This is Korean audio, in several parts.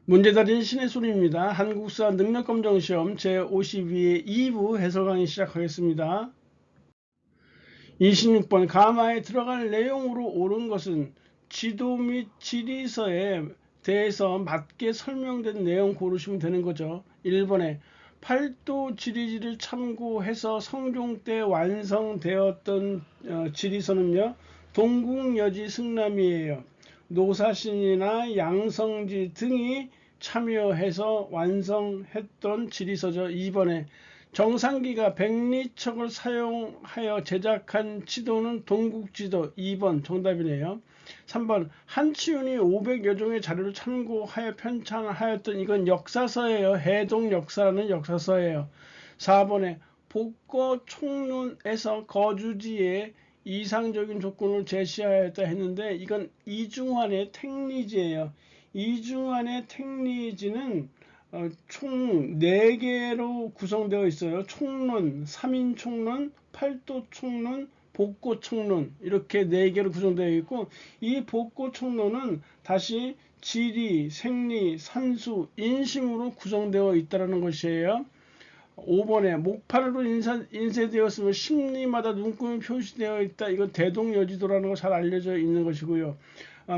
문제달인 신의솔입니다. 한국사 능력검정시험 제52의 2부 해설 강의 시작하겠습니다. 26번 가마에 들어갈 내용으로 옳은 것은 지도 및 지리서에 대해서 맞게 설명된 내용 고르시면 되는 거죠. 1번에 팔도 지리지를 참고해서 성종 때 완성되었던 지리서는요. 동국여지 승남이에요. 노사신이나 양성지 등이 참여해서 완성했던 지리서죠. 2번에 정상기가 백리척을 사용하여 제작한 지도는 동국지도. 2번 정답이네요. 3번 한치윤이 500여 종의 자료를 참고하여 편찬하였던 이건 역사서예요. 해동역사라는 역사서예요. 4번에 복거총론에서 거주지에 이상적인 조건을 제시하였다 했는데 이건 이중환의 택리지예요. 이중환의 택리지는 총 4개로 구성되어 있어요. 총론, 3인 총론, 팔도 총론, 복고 총론 이렇게 4개로 구성되어 있고 이 복고 총론은 다시 지리, 생리, 산수, 인심으로 구성되어 있다는 것이에요. 5번에 목판으로 인쇄되었으면 심리마다 눈금이 표시되어 있다. 이건 대동여지도라는 거 잘 알려져 있는 것이고요.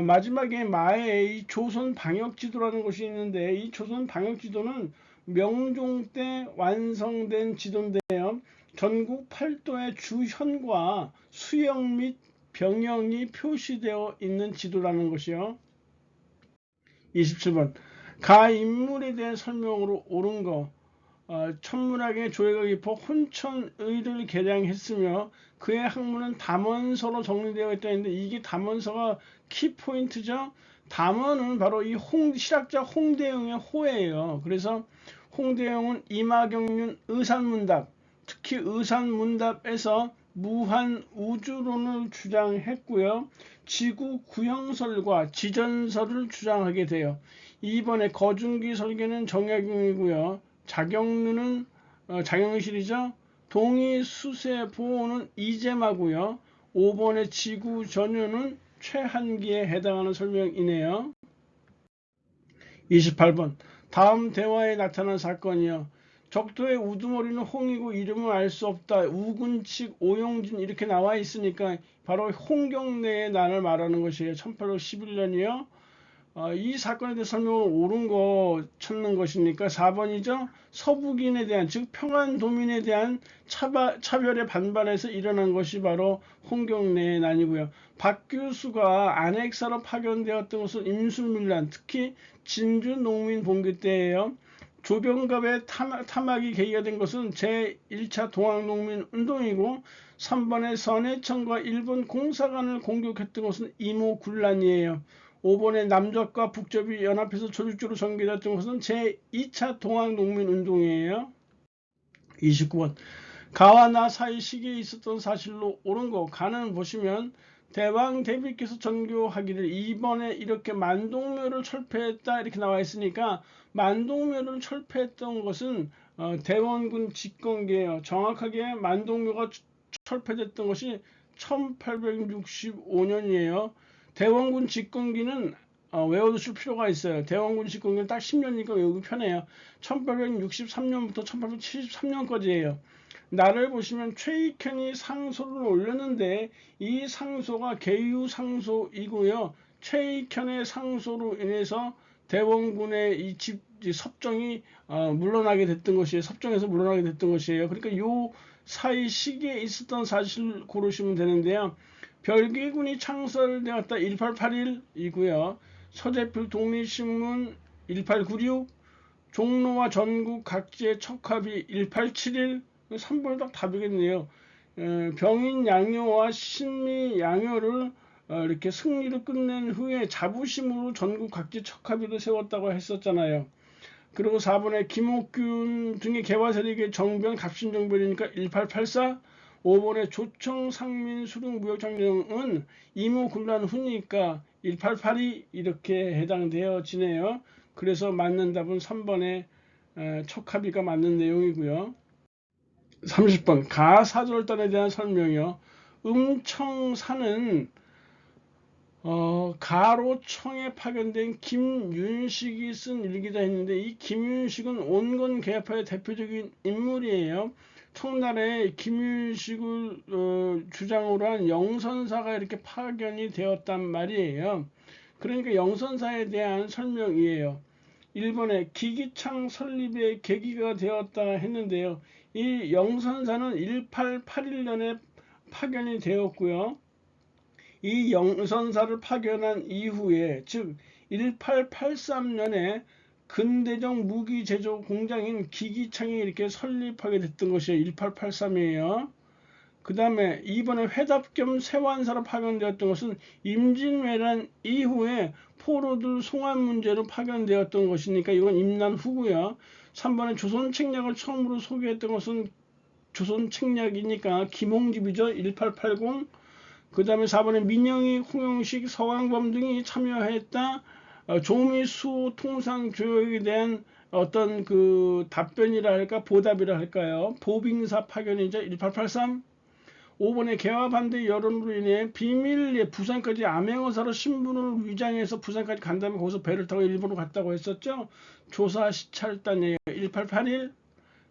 마지막에 마에 이 조선 방역지도라는 것이 있는데 이 조선 방역지도는 명종 때 완성된 지도인데요. 전국 8도의 주현과 수영 및 병영이 표시되어 있는 지도라는 것이요. 27번 가 인물에 대한 설명으로 옳은 거 천문학의 조예가 깊어 혼천의를 개량했으며 그의 학문은 담원서로 정리되어 있다 했는데 이게 담원서가 키포인트죠. 담원은 바로 이 실학자 홍대영의 호예요. 그래서 홍대영은 이마경륜 의산문답, 특히 의산문답에서 무한우주론을 주장했고요. 지구 구형설과 지전설을 주장하게 돼요. 2번에 거중기 설계는 정약용이고요. 자경루는 장영실이죠. 동의수세보호는 이재마고요. 5번의 지구전유는 최한기에 해당하는 설명이네요. 28번 다음 대화에 나타난 사건이요. 적도의 우두머리는 홍이고 이름을 알 수 없다. 우군칙 오용진 이렇게 나와 있으니까 바로 홍경래의 난을 말하는 것이에요. 1811년이요. 이 사건에 대해 설명을 옳은 거 찾는 것이니까 4번이죠. 서북인에 대한 즉 평안도민에 대한 차별에 반발해서 일어난 것이 바로 홍경래의 난이고요. 박 교수가 안핵사로 파견되었던 것은 임술밀란 특히 진주 농민 봉기 때예요. 조병갑의 타막이 계기가 된 것은 제1차 동학농민 운동이고 3번의 선해청과 일본 공사관을 공격했던 것은 이모군란이에요. 5번의 남접과 북접이 연합해서 조직적으로 전개됐던 것은 제2차 동학농민운동이에요. 29번 가와 나 사이 시기에 있었던 사실로 옳은 거 가는 보시면 대왕 대비께서 전교하기를 2번에 이렇게 만동묘를 철폐했다 이렇게 나와 있으니까 만동묘를 철폐했던 것은 대원군 집권기예요. 정확하게 만동묘가 철폐됐던 것이 1865년이에요. 대원군 집권기는 외워두실 필요가 있어요. 대원군 집권기는 딱 10년이니까 외우기 편해요. 1863년부터 1873년까지예요. 나를 보시면 최익현이 상소를 올렸는데 이 상소가 계유상소이고요. 최익현의 상소로 인해서 대원군의 이 섭정이 물러나게 됐던 것이에요. 섭정에서 물러나게 됐던 것이에요. 그러니까 요 사이 시기에 있었던 사실 고르시면 되는데요. 별개군이 창설되었다 1881이고요. 서재필 독립신문 1896, 종로와 전국 각지의 척합이 1871, 3번이 딱 답이겠네요. 병인 양요와 신미 양요를 이렇게 승리로 끝낸 후에 자부심으로 전국 각지 척합의를 세웠다고 했었잖아요. 그리고 4번에 김옥균 등의 개화 세력의 정변 갑신정변이니까 1884, 5번에 조청 상민 수릉 무역장정은 이모군란 후니까 1882 이렇게 해당되어지네요. 그래서 맞는 답은 3번에 척합의가 맞는 내용이고요. 30번 가사절단에 대한 설명이요. 음청사는 가로청에 파견된 김윤식이 쓴 일기다 했는데, 이 김윤식은 온건 계파의 대표적인 인물이에요. 청나라에 김윤식을 주장으로 한 영선사가 이렇게 파견이 되었단 말이에요. 그러니까 영선사에 대한 설명이에요. 일본의 기기창 설립의 계기가 되었다 했는데요. 이 영선사는 1881년에 파견이 되었고요. 이 영선사를 파견한 이후에, 즉 1883년에 근대적 무기 제조 공장인 기기창이 이렇게 설립하게 됐던 것이에요. 1883이에요. 그 다음에 이번에 회답 겸 세완사로 파견되었던 것은 임진왜란 이후에 포로들 송환 문제로 파견되었던 것이니까 이건 임난 후고요. 3번에 조선책략을 처음으로 소개했던 것은 조선책략이니까 김홍집이죠. 1880. 그 다음에 4번에 민영이, 홍영식, 서왕범 등이 참여했다. 조미수 통상조약에 대한 어떤 그 답변이라 할까, 보답이라 할까요. 보빙사 파견이죠. 1883. 5번에 개화 반대 여론으로 인해 비밀리에 부산까지 암행어사로 신분을 위장해서 부산까지 간 다음에 거기서 배를 타고 일본으로 갔다고 했었죠. 조사 시찰단이에요. 1881.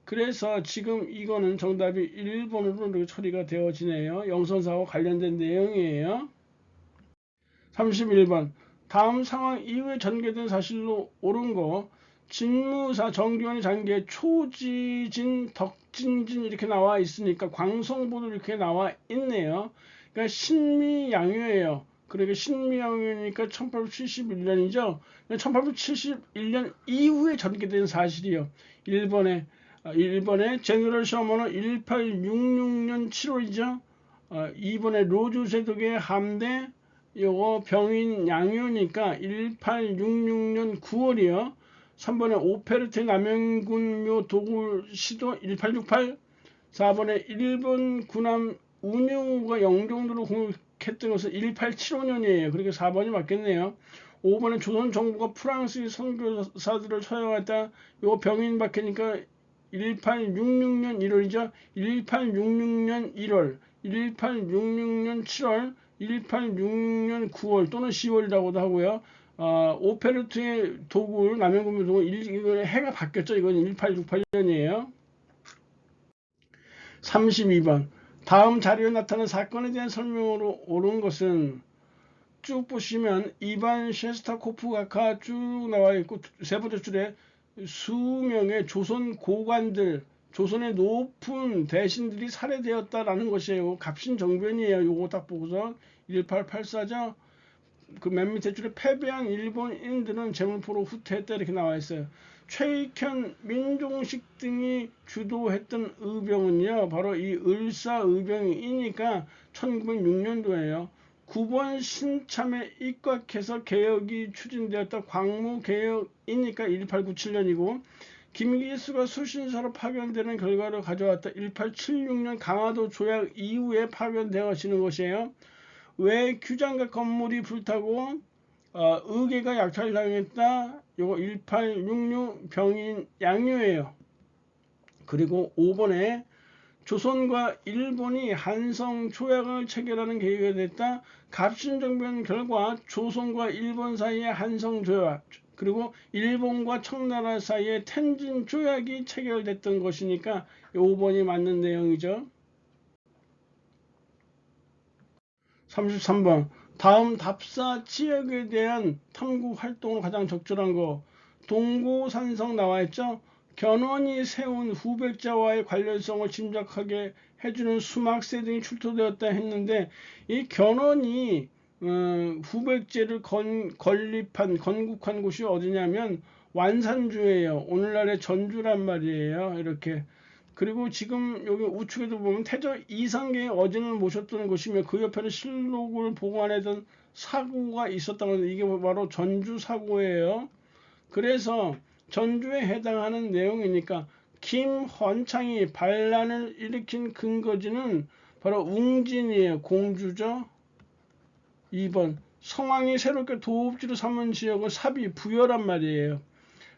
그래서 지금 이거는 정답이 1번으로 처리가 되어지네요. 영선사와 관련된 내용이에요. 31번. 다음 상황 이후에 전개된 사실로 옳은 거. 진무사 정기원의 장기에 초지진, 덕진진 이렇게 나와 있으니까 광성보도 이렇게 나와 있네요. 그러니까 신미양요예요. 그러니까 신미양요니까 1871년이죠. 1871년 이후에 전개된 사실이요. 1번에 제너럴 셔머너 1866년 7월이죠. 2번에 로즈 제독의 함대 요거 병인 양요니까 1866년 9월이요. 3번에 오페르테 남영군묘 도굴 시도 1868. 4번에 일본 군함 운용우가 영종도로 공격했던 것은 1875년이에요. 그러니까 4번이 맞겠네요. 5번에 조선 정부가 프랑스 선교사들을 처형했다. 요거 병인 박해니까 1866년 1월이죠. 1866년 1월, 1866년 7월, 1866년 9월 또는 10월이라고도 하고요. 오페르트의 도굴, 남영군의 도굴, 이건 해가 바뀌었죠. 이건 1868년이에요. 32번. 다음 자료에 나타난 사건에 대한 설명으로 옳은 것은 쭉 보시면 이반 셰스타코프가 쭉 나와 있고 세 번째 줄에 수명의 조선 고관들, 조선의 높은 대신들이 살해되었다라는 것이에요. 갑신정변이에요. 요거 딱 보고서 1884죠. 그 맨 밑에 줄에 패배한 일본인들은 제물포로 후퇴했다 이렇게 나와 있어요. 최익현, 민종식 등이 주도했던 의병은요, 바로 이 을사의병이니까 1906년도에요. 9번 신참에 입각해서 개혁이 추진되었다. 광무개혁이니까 1897년이고 김기수가 수신사로 파견되는 결과를 가져왔다. 1876년 강화도 조약 이후에 파견되어지는 것이에요. 왜 규장각 건물이 불타고 의계가 약탈당했다. 요거 1866 병인 양요예요. 그리고 5번에 조선과 일본이 한성 조약을 체결하는 계기가 됐다. 갑신정변 결과 조선과 일본 사이의 한성 조약, 그리고 일본과 청나라 사이의 텐진 조약이 체결됐던 것이니까 5번이 맞는 내용이죠. 33번. 다음 답사 지역에 대한 탐구 활동으로 가장 적절한 거. 동고산성 나와 있죠. 견훤이 세운 후백자와의 관련성을 짐작하게 해주는 수막세 등이 출토되었다 했는데 이 견훤이 후백제를 건국한 곳이 어디냐면 완산주예요. 오늘날의 전주란 말이에요. 이렇게. 그리고 지금 여기 우측에도 보면 태조 이성계의 어진을 모셨던 곳이며 그 옆에는 실록을 보관하던 사고가 있었다고 하는데 이게 바로 전주 사고예요. 그래서 전주에 해당하는 내용이니까 김헌창이 반란을 일으킨 근거지는 바로 웅진이에요. 공주죠. 2번 성왕이 새롭게 도읍지로 삼은 지역은 삽이 부여란 말이에요.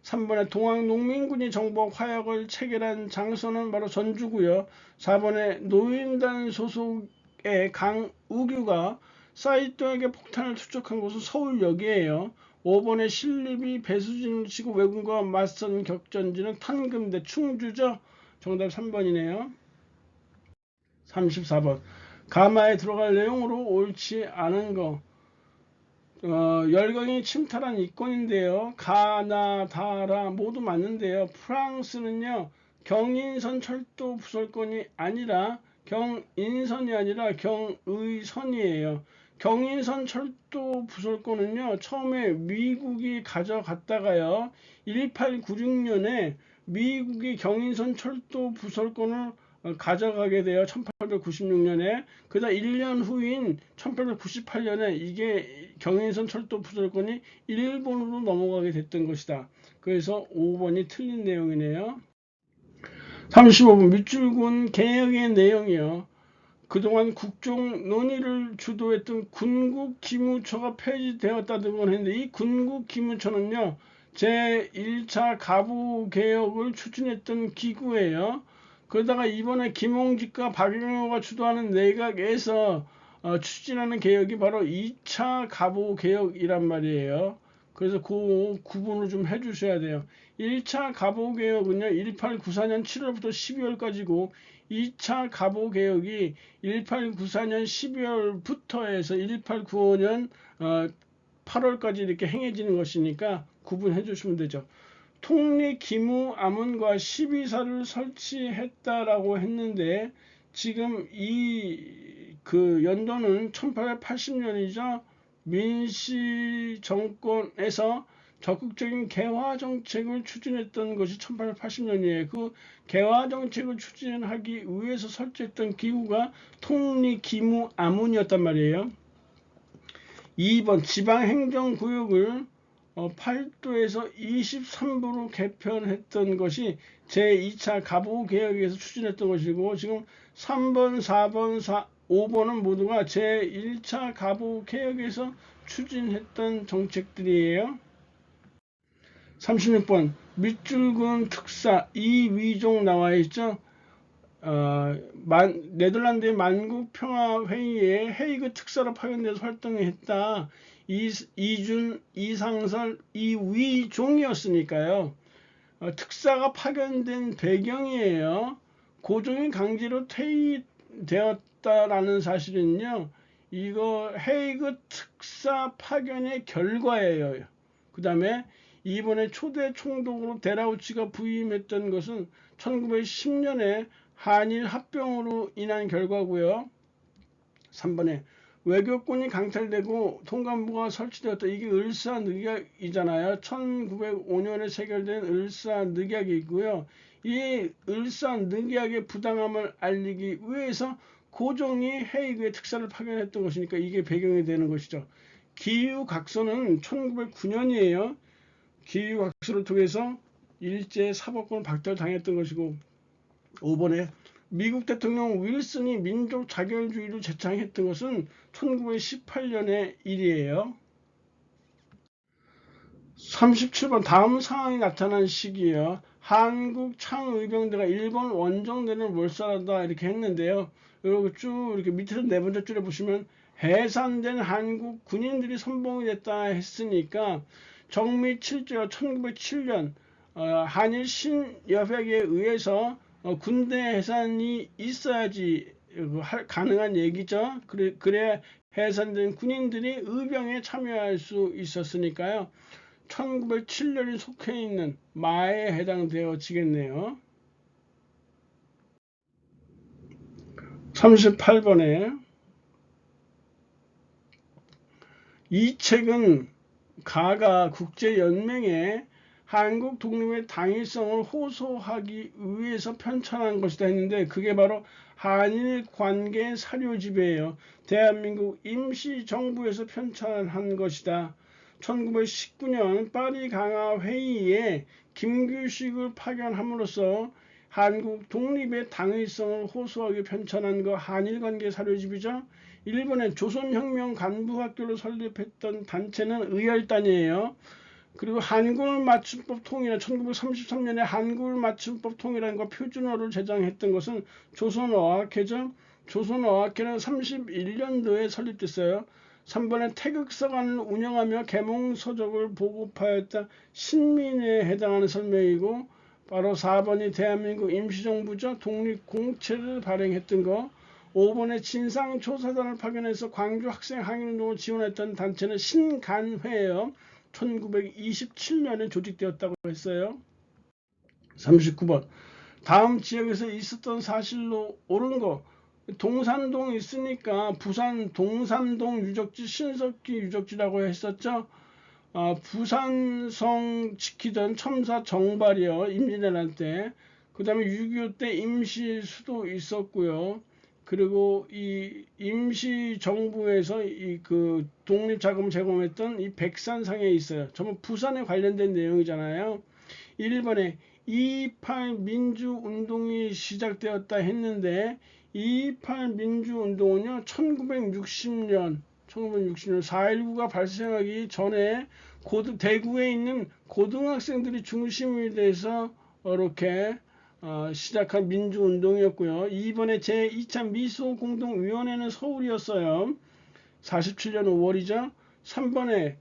3번에 동학농민군이 정복 화약을 체결한 장소는 바로 전주고요. 4번에 노인단 소속의 강우규가 사이토에게 폭탄을 투척한 곳은 서울역이에요. 5번에 신립이 배수진을 치고 왜군과 맞선 격전지는 탄금대 충주죠. 정답 3번이네요. 34번 가마에 들어갈 내용으로 옳지 않은 거. 열강이 침탈한 이권인데요. 가나 다라 모두 맞는데요. 프랑스는요 경인선 철도 부설권이 아니라 경인선이 아니라 경의선이에요. 경인선 철도 부설권은요 처음에 미국이 가져갔다가요 1896년에 미국이 경인선 철도 부설권을 가져가게 돼요. 1896년에. 그다 1년 후인 1898년에 이게 경인선 철도 부설권이 일본으로 넘어가게 됐던 것이다. 그래서 5번이 틀린 내용이네요. 35번 밑줄군 개혁의 내용이요. 그동안 국정 논의를 주도했던 군국기무처가 폐지되었다고 했는데 이 군국기무처는요 제1차 가부개혁을 추진했던 기구예요. 그러다가 이번에 김홍직과 박영호가 주도하는 내각에서 추진하는 개혁이 바로 2차 가부개혁이란 말이에요. 그래서 그 구분을 좀 해주셔야 돼요. 1차 가부개혁은요 1894년 7월부터 12월까지고 2차 가부개혁이 1894년 12월부터 해서 1895년 8월까지 이렇게 행해지는 것이니까 구분해 주시면 되죠. 통리기무암원과 12사를 설치했다라고 했는데 지금 그 연도는 1880년이죠. 민씨 정권에서 적극적인 개화 정책을 추진했던 것이 1880년이에요. 그 개화 정책을 추진하기 위해서 설치했던 기구가 통리기무암원이었단 말이에요. 2번 지방행정구역을 8도에서 23부로 개편했던 것이 제2차 가부개혁에서 추진했던 것이고 지금 3번, 4번, 5번은 모두가 제1차 가부개혁에서 추진했던 정책들이에요. 36번 밑줄근 특사 이위종 나와 있죠. 네덜란드의 만국평화회의에 헤이그 특사로 파견돼서 활동했다. 이준, 이상설, 이위종이었으니까요. 특사가 파견된 배경이에요. 고종이 강제로 퇴위되었다라는 사실은요. 이거 헤이그 특사 파견의 결과예요. 그 다음에 이번에 초대 총독으로 데라우치가 부임했던 것은 1910년에 한일 합병으로 인한 결과고요. 3번에 외교권이 강탈되고 통감부가 설치되었다. 이게 을사늑약이잖아요. 1905년에 체결된 을사늑약이고요. 이 을사늑약의 부당함을 알리기 위해서 고종이 헤이그에 특사를 파견했던 것이니까 이게 배경이 되는 것이죠. 기유각서는 1909년이에요. 기유각서를 통해서 일제 사법권 박탈당했던 것이고 5번에 미국 대통령 윌슨이 민족 자결주의를 제창했던 것은 1918년의 일이에요. 37번 다음 상황이 나타난 시기예요. 한국 창의병대가 일본 원정대를 몰살하다 이렇게 했는데요. 이렇게 쭉 이렇게 밑에서 네 번째 줄에 보시면 해산된 한국 군인들이 선봉이 됐다 했으니까 정미 7조 1907년 한일 신협약에 의해서 군대 해산이 있어야지 가능한 얘기죠. 그래 해산된 군인들이 의병에 참여할 수 있었으니까요. 1907년이 속해 있는 마에 해당되어지겠네요. 38번에 이 책은 가가 국제연맹에 한국 독립의 당위성을 호소하기 위해서 편찬한 것이다 했는데 그게 바로 한일 관계 사료집이에요. 대한민국 임시정부에서 편찬한 것이다. 1919년 파리 강화 회의에 김규식을 파견함으로써 한국 독립의 당위성을 호소하기 편찬한 거 한일관계 사료집이죠. 일본의 조선혁명 간부학교를 설립했던 단체는 의열단이에요. 그리고 한글 맞춤법 통일 1933년에 한글 맞춤법 통일안과 표준어를 제정했던 것은 조선어학회죠. 조선어학회는 31년도에 설립됐어요. 3번에 태극서관을 운영하며 계몽서적을 보급하였다. 신민에 해당하는 설명이고, 바로 4번이 대한민국 임시정부죠. 독립공채를 발행했던 거. 5번에 진상조사단을 파견해서 광주 학생 항일운동을 지원했던 단체는 신간회예요. 1927년에 조직되었다고 했어요. 39번 다음 지역에서 있었던 사실로 옳은 거. 동산동 있으니까 부산 동산동 유적지 신석기 유적지라고 했었죠. 부산성 지키던 첨사 정발이요. 임진왜란 때. 그 다음에 6.25 때 임시 수도 있었고요. 그리고 이 임시 정부에서 이 그 독립 자금 제공했던 이 백산상에 있어요. 전부 부산에 관련된 내용이잖아요. 1번에 2.28 민주운동이 시작되었다 했는데 2.28 민주운동은요 1960년 4.19가 발생하기 전에 대구에 있는 고등학생들이 중심이 돼서 이렇게 시작한 민주운동이었고요. 이번에 제2차 미소공동위원회는 서울이었어요. 47년 5월이죠. 3번에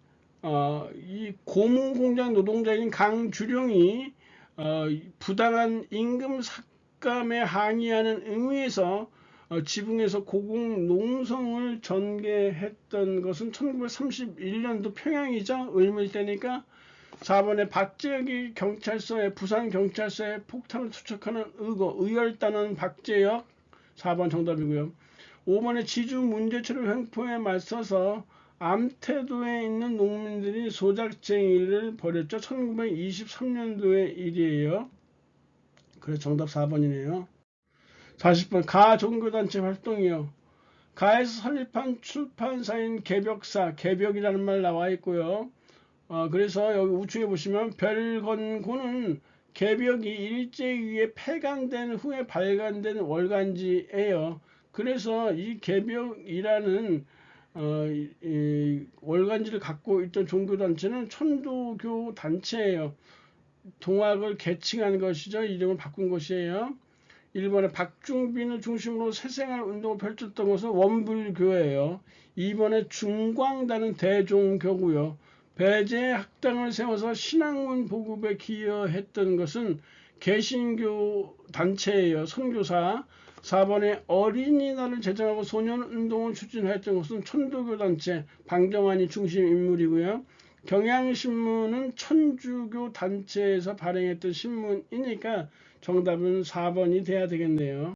이 고무공장 노동자인 강주령이 부당한 임금 삭감에 항의하는 의미에서 지붕에서 고공농성을 전개했던 것은 1931년도 평양이죠. 을밀대니까. 4번에 박재혁이 부산경찰서에 폭탄을 투척하는 의열단원 박재혁. 4번 정답이고요. 5번에 지주 문제철을 횡포에 맞서서 암태도에 있는 농민들이 소작쟁이를 벌였죠. 1923년도의 일이에요. 그래서 정답 4번이네요. 40번 가종교단체 활동이요. 가에서 설립한 출판사인 개벽이라는 말 나와 있고요. 그래서 여기 우측에 보시면 별건고는 개벽이 일제위에 폐간된 후에 발간된 월간지예요. 그래서 이 개벽이라는 이 월간지를 갖고 있던 종교단체는 천도교 단체예요. 동학을 계칭한 것이죠. 이름을 바꾼 것이에요. 1번에 박중빈을 중심으로 새생활 운동을 펼쳤던 것은 원불교예요. 2번에 중광단은 대종교고요. 배제 학당을 세워서 신학문 보급에 기여했던 것은 개신교 단체예요. 선교사. 4번에 어린이날을 제정하고 소년운동을 추진했던 것은 천도교 단체 방정환이 중심 인물이고요. 경향신문은 천주교 단체에서 발행했던 신문이니까 정답은 4번이 돼야 되겠네요.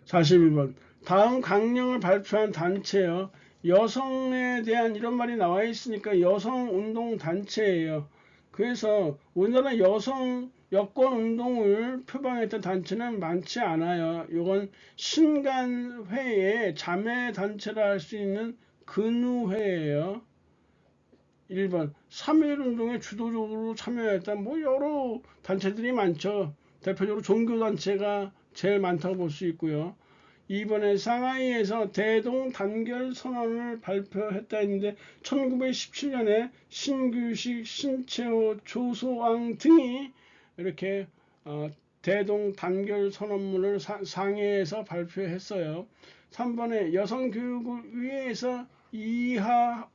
41번 다음 강령을 발표한 단체요. 여성에 대한 이런 말이 나와 있으니까 여성운동단체예요. 그래서 우리나라 여성 여권운동을 표방했던 단체는 많지 않아요. 이건 신간회의 자매단체라 할 수 있는 근우회예요. 1번 3.1운동에 주도적으로 참여했던 여러 단체들이 많죠. 대표적으로 종교단체가 제일 많다고 볼 수 있고요. 2번에 상하이에서 대동 단결 선언을 발표했다 했는데 1917년에 신규식, 신채호, 조소왕 등이 이렇게 대동 단결 선언문을 상해에서 발표했어요. 3번에 여성교육을 위해서 이화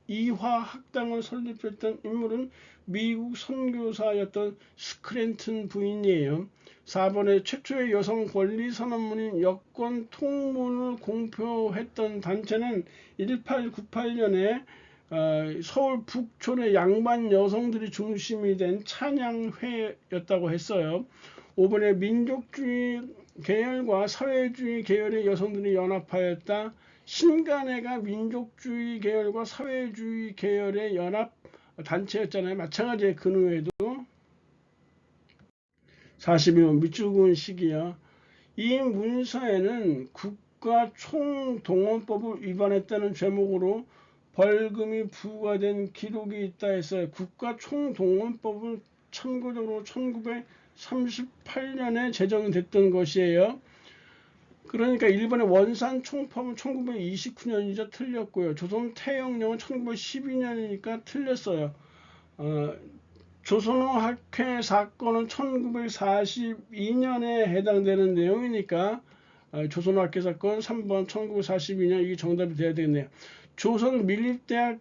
학당을 설립했던 인물은 미국 선교사였던 스크랜튼 부인이에요. 4번에 최초의 여성 권리 선언문인 여권 통문을 공표했던 단체는 1898년에 서울 북촌의 양반 여성들이 중심이 된 찬양회였다고 했어요. 5번에 민족주의 계열과 사회주의 계열의 여성들이 연합하였다. 신간회가 민족주의 계열과 사회주의 계열의 연합 단체였잖아요. 마찬가지의 근우에도. 42번 밑줄그은 시기요. 이 문서에는 국가총동원법을 위반했다는 제목으로 벌금이 부과된 기록이 있다 해서 국가총동원법은 참고적으로 1938년에 제정됐던 것이에요. 그러니까 일본의 원산 총법은 1929년이죠. 틀렸고요. 조선 태영령은 1912년이니까 틀렸어요. 조선호 학회 사건은 1942년에 해당되는 내용이니까 조선학교 사건 3번 1942년 이게 정답이 돼야 되겠네요. 조선 밀립대학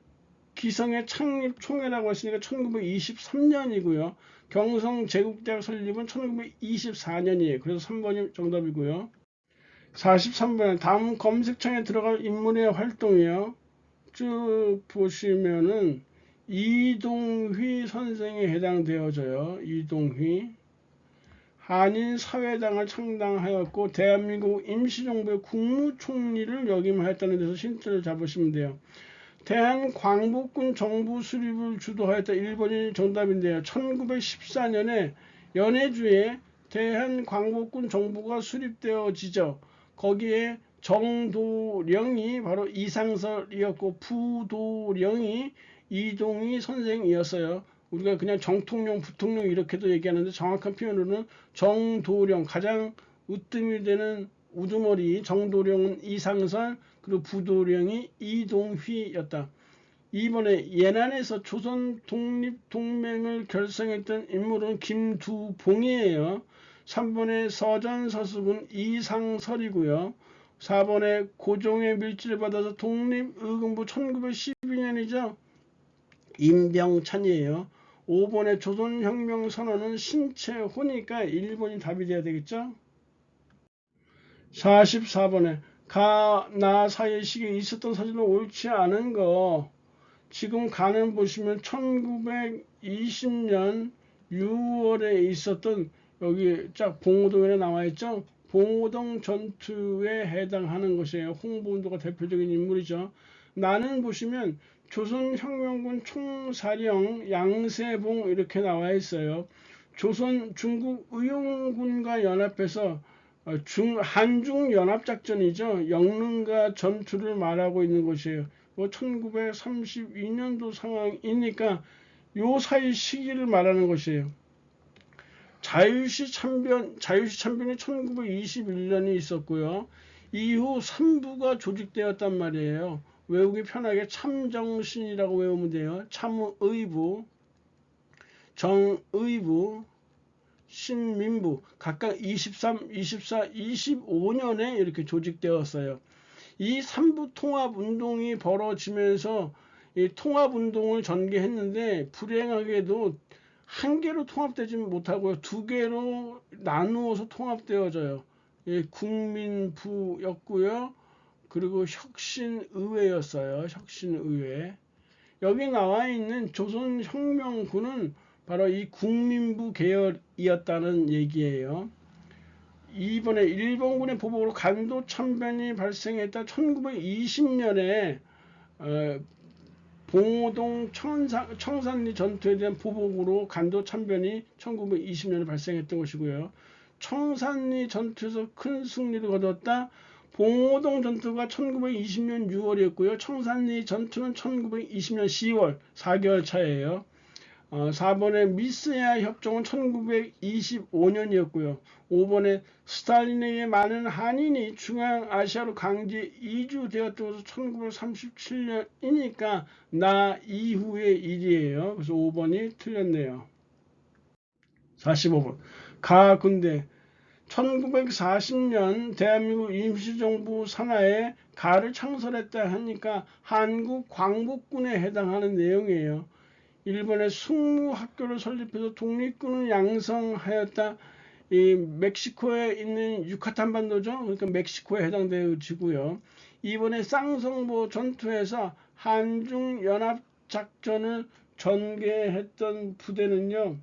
기성의 창립 총회라고 했으니까 1923년이고요. 경성 제국대학 설립은 1924년이에요. 그래서 3번이 정답이고요. 43번에 다음 검색창에 들어갈 인물의 활동이요. 쭉 보시면은 이동휘 선생에 해당되어져요. 이동휘. 한인사회당을 창당하였고 대한민국 임시정부의 국무총리를 역임하였다는 데서 힌트를 잡으시면 돼요. 대한광복군 정부 수립을 주도하였다. 1번이 정답인데요. 1914년에 연해주에 대한광복군 정부가 수립되어지죠. 거기에 정도령이 바로 이상설이었고 부도령이 이동희 선생이었어요. 우리가 그냥 정통령, 부통령 이렇게도 얘기하는데 정확한 표현으로는 정도령, 가장 으뜸이 되는 우두머리 정도령은 이상설, 그리고 부도령이 이동휘였다. 2번에 예난에서 조선 독립동맹을 결성했던 인물은 김두봉이에요. 3번에 서전서수군 이상설이고요. 4번에 고종의 밀지를 받아서 독립의금부 1912년이죠. 임병찬이에요. 5번에 조선혁명선언은 신채호니까 1번이 답이 돼야 되겠죠. 44번에 가 사이의 시기에 있었던 사진은 옳지 않은 거. 지금 가는 보시면 1920년 6월에 있었던 여기 쫙 봉오동에 나와 있죠. 봉오동 전투에 해당하는 것이에요. 홍보운동가 대표적인 인물이죠. 나는 보시면 조선혁명군 총사령 양세봉 이렇게 나와 있어요. 조선 중국 의용군과 연합해서 한중연합작전이죠. 영릉가 전투를 말하고 있는 것이에요. 1932년도 상황이니까 요 사이 시기를 말하는 것이에요. 자유시 참변이 1921년이 있었고요. 이후 3부가 조직되었단 말이에요. 외우기 편하게 참정신이라고 외우면 돼요. 참의부, 정의부, 신민부 각각 23, 24, 25년에 이렇게 조직되었어요. 이 3부 통합운동이 벌어지면서 이 통합운동을 전개했는데 불행하게도 한 개로 통합되지 못하고요. 두 개로 나누어서 통합되어져요. 국민부였고요. 그리고 혁신의회였어요. 혁신의회. 여기 나와 있는 조선혁명군은 바로 이 국민부 계열이었다는 얘기예요. 이번에 일본군의 보복으로 간도 참변이 발생했다. 1920년에 봉오동 청산리 전투에 대한 보복으로 간도 참변이 1920년에 발생했던 것이고요. 청산리 전투에서 큰 승리를 거뒀다. 봉오동 전투가 1920년 6월이었고요. 청산리 전투는 1920년 10월, 4개월 차예요. 4번에 미스야 협정은 1925년이었고요. 5번에 스탈린에게 많은 한인이 중앙아시아로 강제 이주되었던 것은 1937년이니까 나 이후의 일이에요. 그래서 5번이 틀렸네요. 45번 가군대 1940년 대한민국 임시정부 산하에 가를 창설했다 하니까 한국 광복군에 해당하는 내용이에요. 1번에 숙무학교를 설립해서 독립군을 양성하였다. 이 멕시코에 있는 유카탄 반도죠. 그러니까 멕시코에 해당되어지고요. 2번에 쌍성보 전투에서 한중연합작전을 전개했던 부대는요.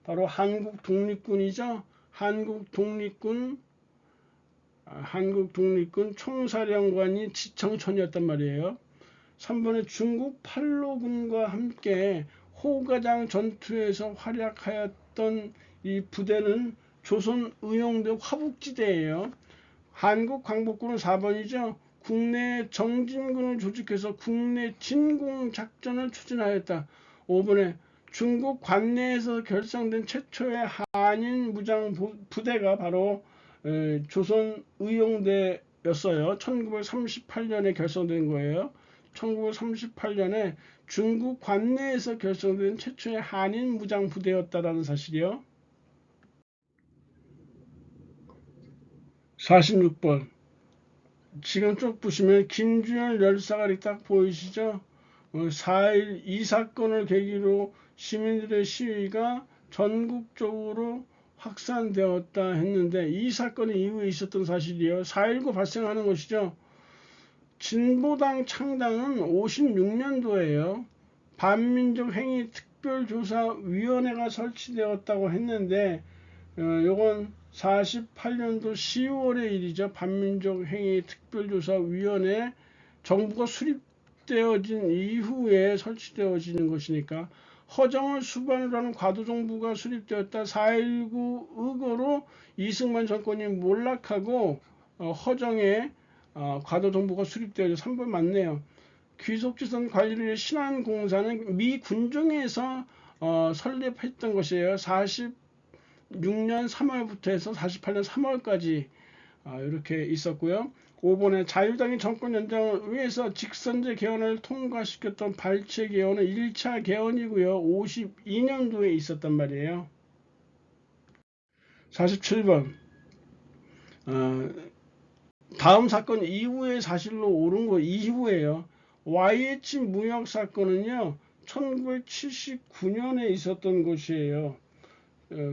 바로 한국 독립군이죠. 한국 독립군 총사령관이 지청천이었단 말이에요. 3번에 중국 팔로군과 함께 호가장 전투에서 활약하였던 이 부대는 조선 의용대 화북지대예요. 한국 광복군은 4번이죠. 국내 정진군을 조직해서 국내 진공 작전을 추진하였다. 5번에 중국 관내에서 결성된 최초의 한인 무장 부대가 바로 조선 의용대였어요. 1938년에 결성된 거예요. 1938년에 중국 관내에서 결성된 최초의 한인 무장 부대였다라는 사실이요. 46번. 지금 쭉 보시면 김주현 열사가 이렇게 딱 보이시죠? 4.1 이 사건을 계기로 시민들의 시위가 전국적으로 확산되었다 했는데 이 사건이 이후에 있었던 사실이에요. 4.19 발생하는 것이죠. 진보당 창당은 56년도에요. 반민족 행위 특별조사위원회가 설치되었다고 했는데 요건 48년도 10월의 일이죠. 반민족 행위 특별조사위원회 정부가 수립되어진 이후에 설치되어지는 것이니까 허정을 수반으로 하는 과도정부가 수립되었다. 4.19 의거로 이승만 정권이 몰락하고 허정의 과도정부가 수립되어져 3번 맞네요. 귀속지선 관리를 위해 신안공사는 미 군종에서 설립했던 것이에요. 46년 3월부터 해서 48년 3월까지 이렇게 있었고요. 5번에 자유당이 정권 연장을 위해서 직선제 개헌을 통과시켰던 발췌 개헌은 1차 개헌이고요. 52년도에 있었단 말이에요. 47번 다음 사건 이후의 사실로 옳은 거 이후에요. YH 무역 사건은요 1979년에 있었던 것이에요.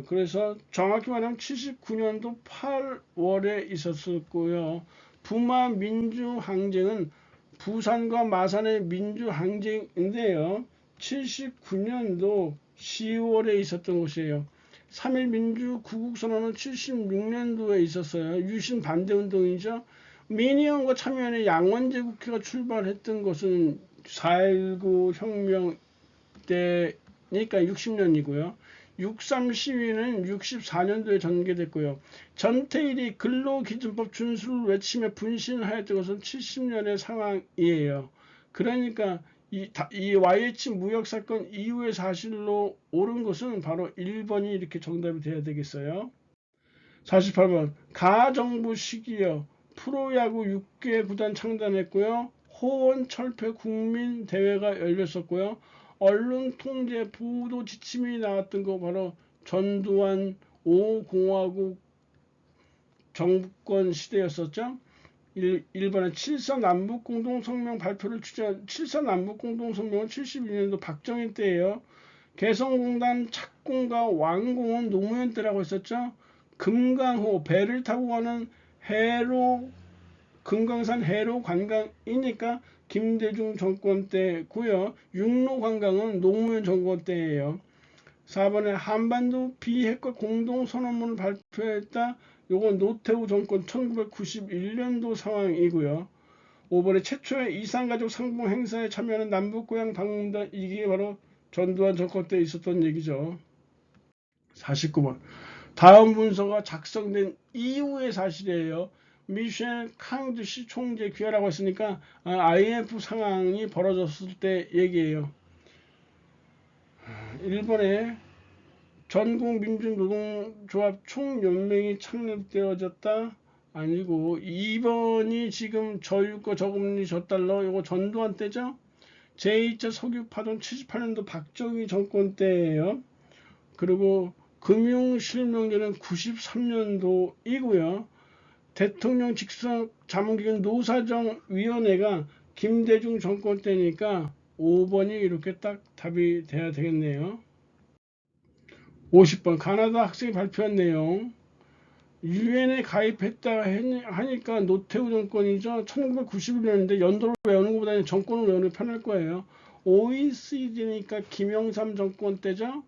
그래서 정확히 말하면 79년도 8월에 있었고요. 부마 민주항쟁은 부산과 마산의 민주항쟁인데요. 79년도 10월에 있었던 것이에요. 3.1 민주구국선언은 76년도에 있었어요. 유신 반대운동이죠. 민의원과 참여연의 양원제 국회가 출발했던 것은 4.19 혁명 때니까 60년이고요. 6.3 시위는 64년도에 전개됐고요. 전태일이 근로기준법 준수를 외치며 분신하였던 것은 70년의 상황이에요. 그러니까 이 YH 무역사건 이후의 사실로 옳은 것은 바로 1번이 이렇게 정답이 돼야 되겠어요. 48번 가정부 시기요. 프로야구 6개 구단 창단했고요. 호원 철폐 국민대회가 열렸었고요. 언론 통제 보도 지침이 나왔던 거 바로 전두환 5공화국 정권 시대였었죠. 1번에 7.4 남북공동성명 발표를 추진한 7.4 남북공동성명은 72년도 박정희 때예요. 개성공단 착공과 완공은 노무현 때라고 했었죠. 금강호 배를 타고 가는 해로 금강산 해로 관광이니까 김대중 정권 때고요. 육로 관광은 노무현 정권 때예요. 4번에 한반도 비핵화 공동선언문을 발표했다. 요건 노태우 정권 1991년도 상황이고요. 5번에 최초의 이산가족 상봉 행사에 참여하는 남북고향 방문단 이게 바로 전두환 정권 때 있었던 얘기죠. 49번 다음 문서가 작성된 이후의 사실이에요. 미셸 캉드시 총재 귀하라고 했으니까 IMF 상황이 벌어졌을 때 얘기예요. 1번에 전국민주노동조합 총연맹이 창립되어졌다. 아니고 2번이 지금 저유가 저금리 저달러 이거 전두환 때죠. 제2차 석유파동 78년도 박정희 정권 때예요. 그리고 금융실명제는 93년도이고요. 대통령 직속 자문기관 노사정위원회가 김대중 정권 때니까 5번이 이렇게 딱 답이 돼야 되겠네요. 50번 가나다 학생이 발표한 내용 유엔에 가입했다 하니까 노태우 정권이죠. 1991년인데 연도를 외우는 것보다는 정권을 외우는 게 편할 거예요. OECD니까 김영삼 정권 때죠.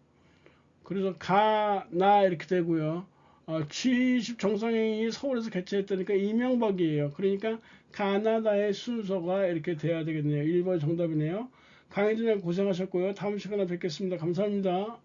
그래서 가나 이렇게 되고요. G20 정상회의 서울에서 개최했다니까 이명박이에요. 그러니까 가나다의 순서가 이렇게 돼야 되겠네요. 1번 정답이네요. 강혜진님 고생하셨고요. 다음 시간에 뵙겠습니다. 감사합니다.